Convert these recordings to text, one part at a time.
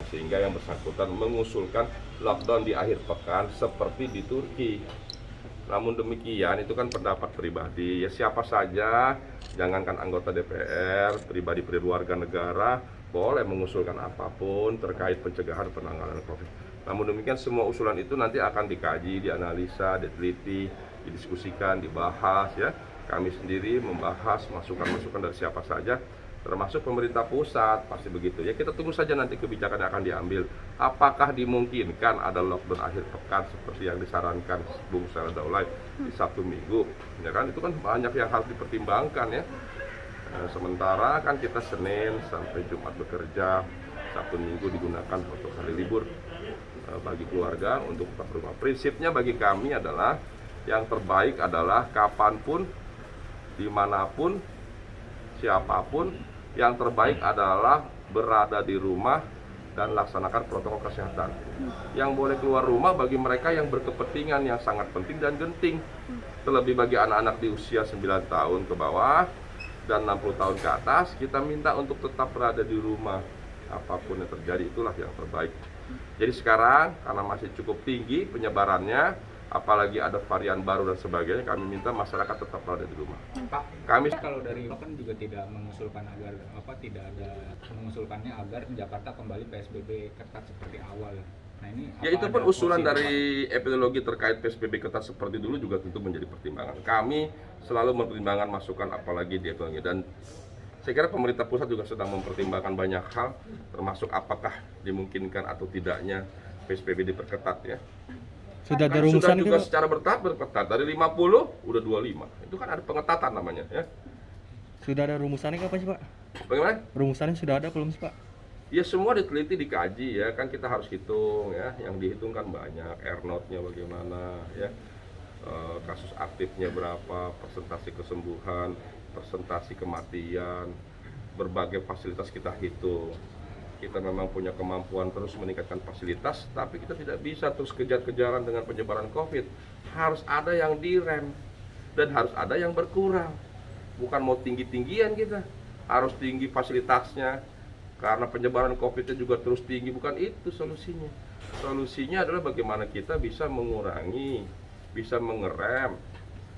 sehingga yang bersangkutan mengusulkan lockdown di akhir pekan seperti di Turki. Namun demikian itu kan pendapat pribadi ya, siapa saja, jangankan anggota DPR, pribadi warga negara boleh mengusulkan apapun terkait pencegahan penanganan COVID. Namun demikian semua usulan itu nanti akan dikaji, dianalisa, diteliti, didiskusikan, dibahas ya. Kami sendiri membahas masukan-masukan dari siapa saja, termasuk pemerintah pusat, pasti begitu ya. Kita tunggu saja nanti kebijakan yang akan diambil. Apakah dimungkinkan ada lockdown akhir pekan seperti yang disarankan Bung Syarif Daulay di Sabtu Minggu, ya kan? Itu kan banyak yang harus dipertimbangkan ya. Sementara kan kita Senin sampai Jumat bekerja, Sabtu Minggu digunakan untuk hari libur bagi keluarga untuk tetap rumah. Prinsipnya bagi kami adalah yang terbaik adalah kapanpun, dimanapun, siapapun, yang terbaik adalah berada di rumah dan laksanakan protokol kesehatan. Yang boleh keluar rumah bagi mereka yang berkepentingan yang sangat penting dan genting. Terlebih bagi anak-anak di usia 9 tahun ke bawah dan 60 tahun ke atas, kita minta untuk tetap berada di rumah. Apapun yang terjadi, itulah yang terbaik. Jadi sekarang karena masih cukup tinggi penyebarannya, apalagi ada varian baru dan sebagainya, kami minta masyarakat tetap berada di rumah. Pak, kami kalau dari kan juga tidak mengusulkan agar tidak ada mengusulkannya agar Jakarta kembali PSBB ketat seperti awal. Nah ini ya itu pun usulan dari epidemiologi terkait PSBB ketat seperti dulu juga tentu menjadi pertimbangan. Kami selalu mempertimbangkan masukan apalagi di epidemiologi, dan saya kira pemerintah pusat juga sedang mempertimbangkan banyak hal, termasuk apakah dimungkinkan atau tidaknya PSBB diperketat ya. Sudah ada Sudah rumusan juga itu? Secara bertahap berketat, dari 50 udah 25. Itu kan ada pengetatan namanya ya. Sudah ada rumusannya apa sih Pak? Bagaimana? Rumusannya sudah ada belum sih Pak? Ya semua diteliti, dikaji ya, kan kita harus hitung ya. Yang dihitung kan banyak, R0-nya bagaimana ya, kasus aktifnya berapa, persentase kesembuhan, persentase kematian, berbagai fasilitas kita hitung. Kita memang punya kemampuan terus meningkatkan fasilitas, tapi kita tidak bisa terus kejar-kejaran dengan penyebaran COVID. Harus ada yang direm dan harus ada yang berkurang. Bukan mau tinggi-tinggian kita, harus tinggi fasilitasnya karena penyebaran COVID-nya juga terus tinggi. Bukan itu solusinya. Solusinya adalah bagaimana kita bisa mengurangi, bisa mengerem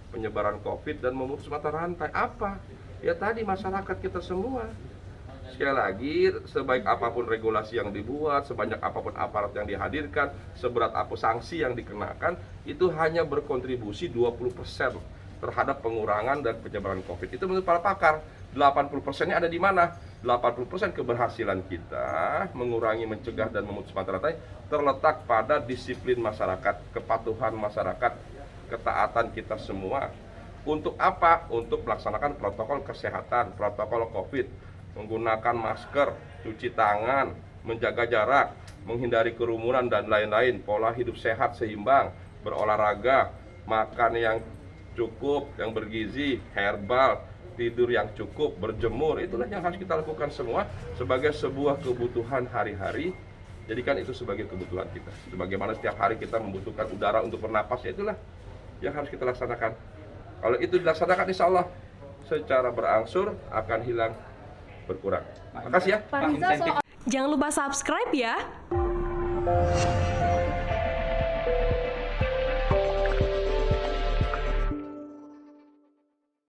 penyebaran COVID dan memutus mata rantai. Apa? Ya tadi masyarakat kita semua. Sekali lagi, sebaik apapun regulasi yang dibuat, sebanyak apapun aparat yang dihadirkan, seberat apa sanksi yang dikenakan, itu hanya berkontribusi 20% terhadap pengurangan dan penyebaran COVID. Itu menurut para pakar. 80%-nya ada di mana? 80% keberhasilan kita mengurangi, mencegah, dan memutus mata rantai terletak pada disiplin masyarakat, kepatuhan masyarakat, ketaatan kita semua. Untuk apa? Untuk melaksanakan protokol kesehatan, protokol COVID, menggunakan masker, cuci tangan, menjaga jarak, menghindari kerumunan dan lain-lain, pola hidup sehat seimbang, berolahraga, makan yang cukup, yang bergizi, herbal, tidur yang cukup, berjemur. Itulah yang harus kita lakukan semua sebagai sebuah kebutuhan hari-hari. Jadikan itu sebagai kebutuhan kita. Sebagaimana setiap hari kita membutuhkan udara untuk bernapas, ya itulah yang harus kita laksanakan. Kalau itu dilaksanakan, insya Allah secara berangsur akan hilang, berkurang. Makasih ya. Jangan lupa subscribe ya.